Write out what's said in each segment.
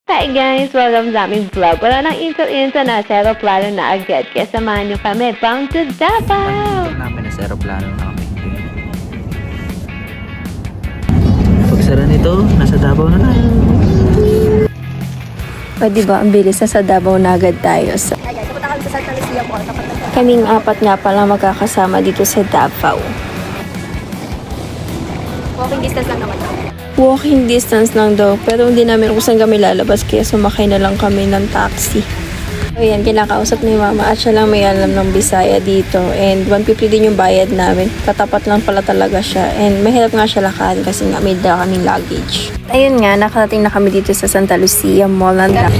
Hi guys! Welcome sa aming vlog. Wala nang intro-intro na aeroplano na agad. Kaya samahan niyo kami. Bound to Davao! Pag namin na aeroplano na kami. Pagsara nito, nasa Davao na lang. O diba, ang bilis na sa Davao na agad tayo. So, Pupunta kami sa Santa Lucia po. kaming apat nga pala magkakasama dito sa Davao. Walking distance lang naman. Walking distance lang daw, pero hindi namin kung saan kami lalabas kaya sumakay na lang kami ng taxi. So yan, kinakausap ni mama at siya lang may alam ng Bisaya dito and 150 din yung bayad namin. Katapat lang pala talaga siya and mahirap nga siya lakarin kasi nga may dala kaming luggage. Ayun nga, nakarating na kami dito sa Santa Lucia Mall and Guys,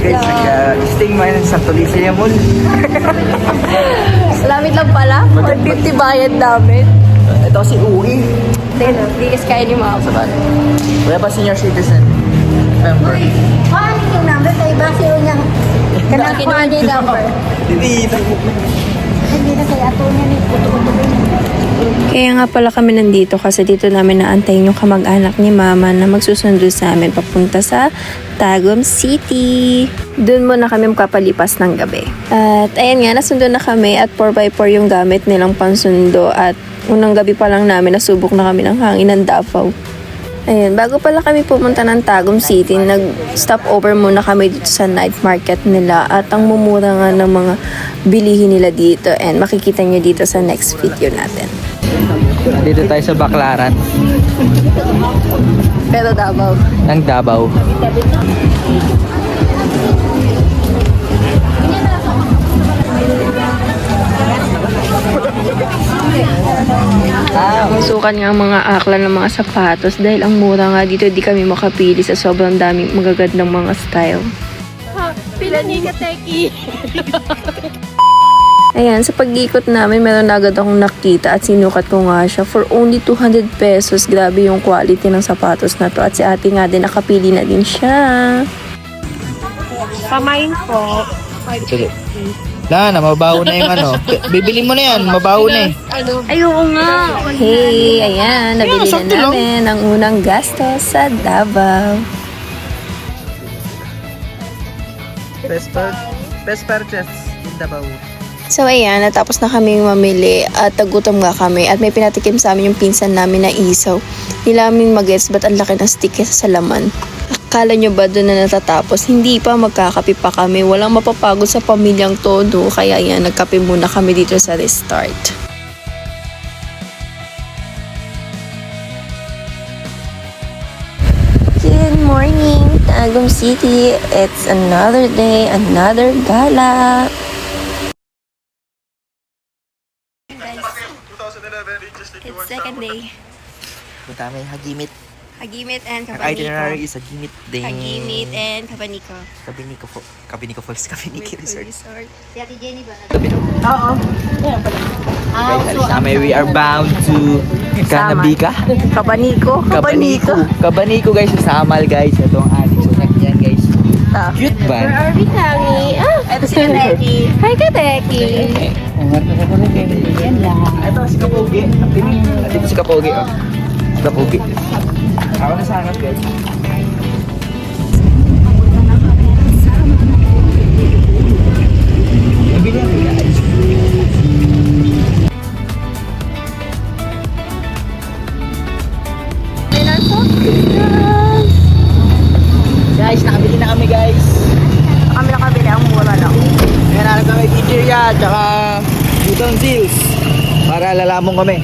stay mo yan sa Tulisaya Mall. Lamit lang pala, 150 bayad namin. Ito si Uwi. Hindi kasi kaya ni mama. Wala pa senior citizen. Member. Ano yung number? Kaya base yun yung kanang kuha niya yung number. Hindi na kaya ato niya ni puto-puto rin. Kaya nga pala kami nandito kasi dito namin naantayin yung kamag-anak ni mama na magsusundo sa amin papunta sa Tagum City. Doon muna kami makapalipas ng gabi. At ayan nga, nasundo na kami at 4x4 yung gamit nilang pansundo at unang gabi pa lang namin nasubok na kami ng hangin ng Davao. Ayun, bago pala kami pumunta ng Tagum City, nag-stop over muna kami dito sa night market nila at ang mumura nga ng mga bilihin nila dito and makikita nyo dito sa next video natin. Dito tayo sa Baclaran Pero Davao. ng Davao. Masukan nga ang mga akla ng mga sapatos dahil ang mura nga dito di kami makapili sa sobrang daming magagandang mga style. Pila ni Kateki. Ayan, sa pag-ikot namin, meron na agad akong nakita at sinukat ko nga siya for only 200 pesos. Grabe yung quality ng sapatos na to at si ate nga din nakapili na din siya. Pamain po. Sige. Na, mabaho na yung ano. Bibili mo na yan, mabaho na eh. Ayoko nga. Hey, ayan, nabili na namin ang unang gastos sa Davao. Best purchase in Davao. So ayan, natapos na kami mamili at nagutom nga kami at may pinatikim sa amin yung pinsan namin na isaw. Hindi namin mag-gets ba't ang laki ng stick sa laman. Akala nyo ba doon na natatapos? Hindi pa, magkakape pa kami. Walang mapapagod sa pamilyang todo. Kaya yan, nagkape muna kami dito sa restart. Good morning, Tagum City. It's another day, another gala. It's second day. Punta kami Hagimit. Hagimit and Ang Kabaniko. itinerary is Hagimit din. Hagimit and Kabaniko. Kabiniko Falls, Kabiniki Resort. Si Ate Jenny ba? Oo. Guys, alis na kami. We are bound to Canabika. Kabaniko. Kabaniko guys, sa Samal guys. Ito ang ating sasakyan guys. Cute ba? Where are we, Tami? Ito si Kateki. Hi, Kateki. Yan lang. Ito si Kapogi. Ito si Kapogi. Oh. Kapogi. Ako na sa hangat guys. Nabili ako guys. Guys, nakabili na kami guys. Kami nakabili ang mura lang. Ngayon na kami pizzeria tsaka Buton Seals para lalamong kami.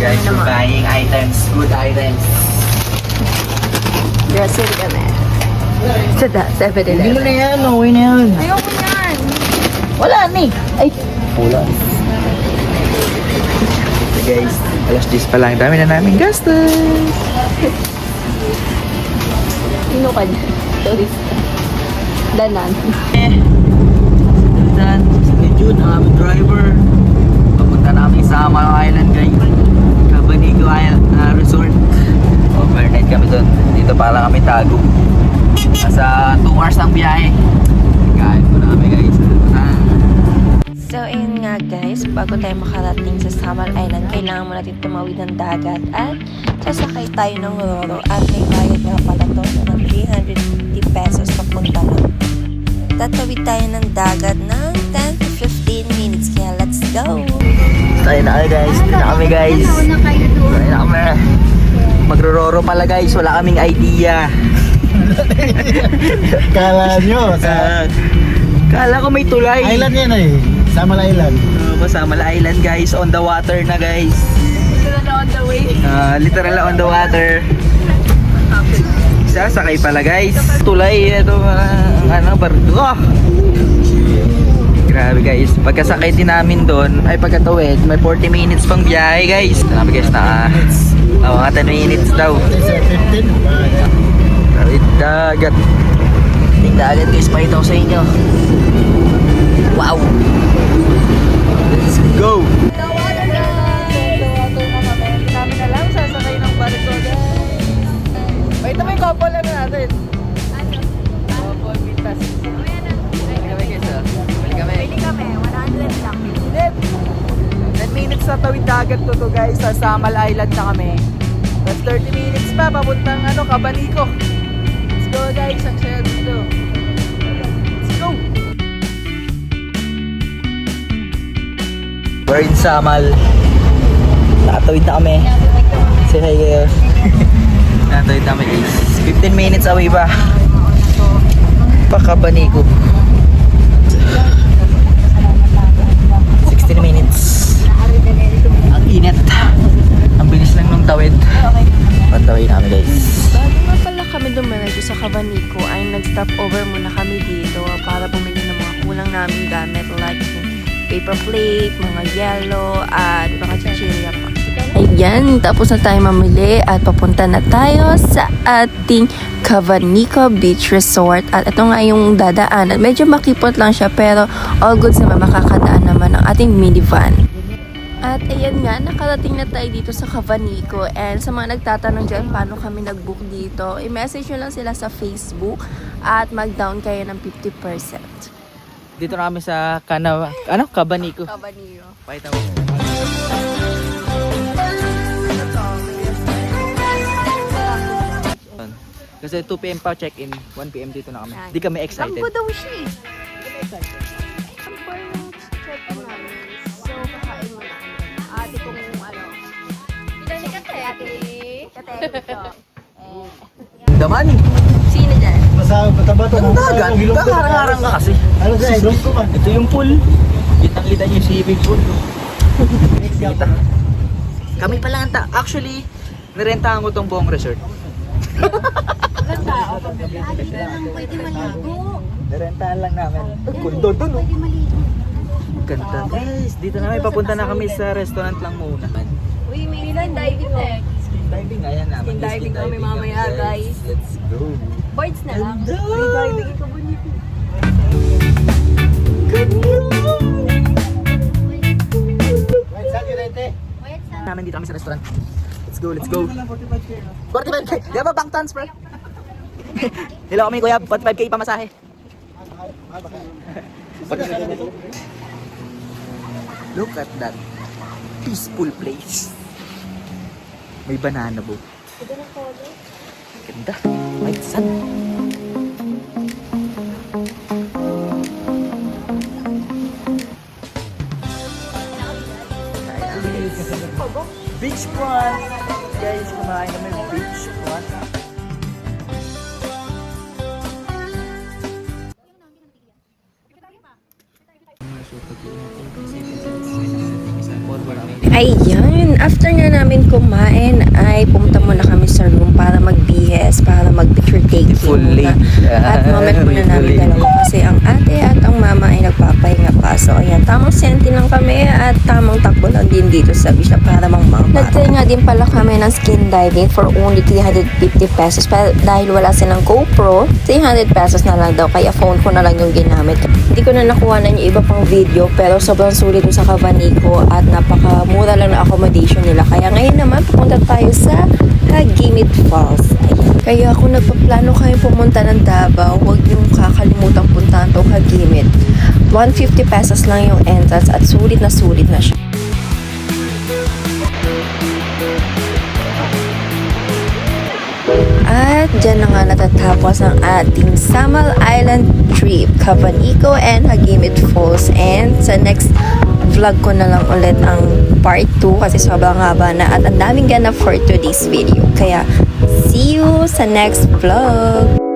Guys, we're buying items, good items. Grocery kami. Sa 7-Eleven. Hindi mo na yan, okay na yan. Ayoko yan. Wala na eh. Ay, wala. So guys, alas 10 pa lang. Dami na namin gastos. Sino ka dyan? Tourist. Danan. Dan, si June, ang aming driver. Papunta namin sa Amaro Island guys. Cabanico Island Resort. Overnight kami doon. Dito pa lang kami tago. Nasa 2 hours ang biyahe. Kain po na kami guys. So, ayun nga, nga guys, bago tayo makarating sa Samal Island, kailangan mo natin tumawid ng dagat at sasakay tayo ng Roro at may bayad nga pala to ng 350 pesos papunta lang. Tatawid tayo ng dagat ng 10 to 15 minutes, kaya let's go! Tayo na kami guys. Dito na kami guys. Nauna kayo doon. Tayo na kami. Magro-roro pala guys. Wala kaming idea. Kala nyo, sa Kala ko may tulay. island yan eh. Samal Island. Samal Island guys. On the water na guys. Literal on the way. Literal on the water. Sasakay pala guys. Tulay. Ito barko. Grabe guys. Pagkasakay din namin doon, ay pagkatawid, may 40 minutes pang biyahe guys. Grabe guys na. Mga 10 minutes daw. 15. Tawid dagat. Ting dagat guys, pakita ko sa inyo. Wow! Let's go! Underwater na kami. Kami na lang sasakay ng barko guys. Wait, may couple ano natin? Ano? Couple pitas. Bili kami guys ah. Bili kami. Pili kami, 100 lang. 10 minutes na tawid dagat to guys. Sa Samal Island na kami. Tapos 30 minutes pa papuntang Cabaniko. Let's go guys, ang saya dito. Let's go! We're in Samal. Nakatawid na kami. Say hi kayo. Nakatawid na kami guys. 15 minutes away pa. Cabaniko. 16 minutes. Ang init. Ang bilis lang nung tawid. Patawid namin guys. Bago nga pala kami dumiretso sa Cabaniko ay nag-stop over muna kami dito para bumili ng mga kulang naming gamit like paper plate, mga yellow, at mga chichirya pa. Ayan, tapos na tayo mamili at papunta na tayo sa ating Cabaniko Beach Resort. At ito nga yung dadaanan. Medyo makipot lang siya pero all goods naman makakadaan naman ang ating minivan. At ayan nga, nakarating na tayo dito sa Cabaniko. And sa mga nagtatanong dyan, paano kami nag-book dito, i-message nyo lang sila sa Facebook at mag-down kayo ng 50%. Dito na kami sa Cabaniko. Cabaniko. Pakita mo. Kasi 2 PM pa check-in, 1 PM dito na kami. Di kami excited. Rambo daw siya eh. For check-in namin. So, kakain muna kami. Ate kung ano. Ilan ni Kate? Kate. Daman! Sino dyan? Masama pataba to. Ang dagat! Kakarang-arang ka kasi. Ano sa ilong ko man? Ito yung pool. Kitang-kita niyo yung swimming pool. Kita. Kami pala ang actually, nirentahan ko tong buong resort. Pwede maligo. Nirentahan lang namin. Kundo dun. Pwede maligo. Ganda guys. Dito na papunta na kami sa restaurant lang muna. Uy, may skin diving eh. Diving, ayan naman. Skin diving kami mamaya, guys. Let's go. Boards na lang. Ganda! Free diving ikaw ba nito? Wait, saan yun, Rente? Namin dito kami sa restaurant. Let's go, let's go. 45K. Di ba bank transfer? Hello kami kuya, 45K pamasahe. Look at that peaceful place. May banana boat. Ganda. May sun. Beachfront. Guys, kumain kami ng beachfront. Ayan, after nga namin kumain ay pumunta muna kami sa room para mag-BS, para mag-picture taking Fully. muna. At moment muna namin dalawa kasi ang ate at ang mama ay nagpapahinga pa. So ayan, tamang senti lang kami at tamang takbo lang din dito sa beach na para mang-mang. Nag-try nga din pala kami ng skin diving for only 350 pesos. Pero dahil wala silang GoPro, 300 pesos na lang daw. Kaya phone ko na lang yung ginamit. Hindi ko na nakuha na yung iba pang video pero sobrang sulit sa Cabaniko at napakamura lang na accommodation nila. Kaya ngayon naman pupunta tayo sa Hagimit Falls. Ayan. Kaya kung nagpaplano kayo pumunta ng Davao, huwag yung kakalimutan puntahan to Hagimit. 150 pesos lang yung entrance at sulit na siya. At dyan na nga natatapos ang ating Samal Island trip, Cabanico and Hagimit Falls. And sa next vlog ko na lang ulit ang part 2 kasi sobrang haba na at ang daming ganap for today's video. Kaya see you sa next vlog!